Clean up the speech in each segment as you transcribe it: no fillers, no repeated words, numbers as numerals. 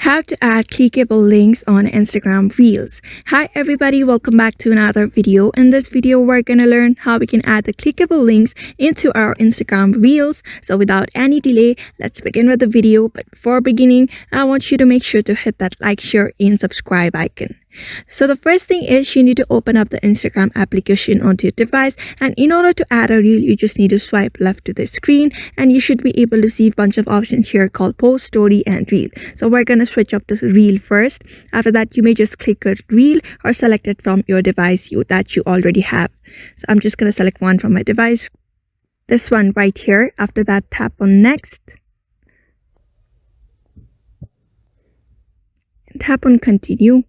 How to add clickable links on Instagram Reels. Hi everybody, welcome back to another video. In this video, we're gonna learn how we can add the clickable links into our Instagram Reels. So without any delay, let's begin with the video. But before beginning, I want you to make sure to hit that like, share, and subscribe icon. So the first thing is you need to open up the Instagram application onto your device, and in order to add a reel, you just need to swipe left to the screen and you should be able to see a bunch of options here called post, story, and reel. So we're going to switch up the reel first. After that, you may just click a reel or select it from your device that you already have. So I'm just going to select one from my device, this one right here. After that, tap on next and tap on continue.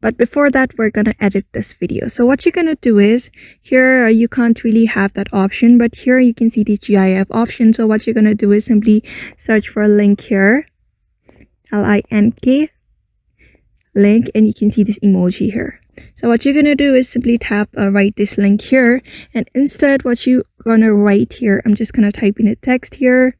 But before that, we're going to edit this video. So what you're going to do is, here you can't really have that option, but here you can see the GIF option. So what you're going to do is simply search for a link here, L-I-N-K, link, and you can see this emoji here. So what you're going to do is simply write this link here. And instead, what you're going to write here, I'm just going to type in a text here.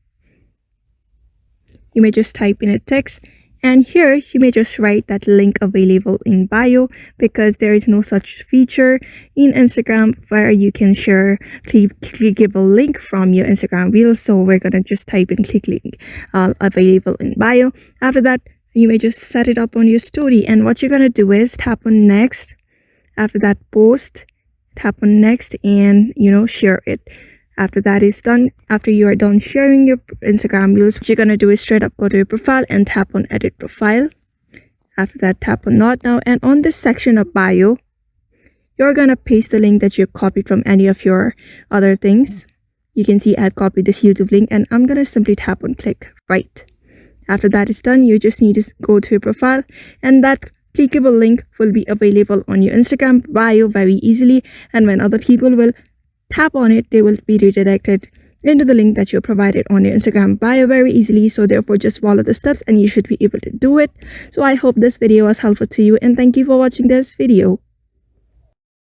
You may just type in a text. And here, you may just write that link available in bio, because there is no such feature in Instagram where you can share clickable link from your Instagram Reels. So we're going to just type in click link available in bio. After that, you may just set it up on your story. And what you're going to do is tap on next. After that, post, tap on next and, share it. After that is done, after you are done sharing your Instagram Reels, what you're going to do is straight up go to your profile and tap on edit profile. After that, tap on not now. And on this section of bio, you're going to paste the link that you've copied from any of your other things. You can see I had copied this YouTube link, and I'm going to simply tap on click right. After that is done, you just need to go to your profile, and that clickable link will be available on your Instagram bio very easily. And when other people will tap on it, they will be redirected into the link that you provided on your Instagram bio very easily. So therefore, just follow the steps and you should be able to do it. So I hope this video was helpful to you, and thank you for watching this video.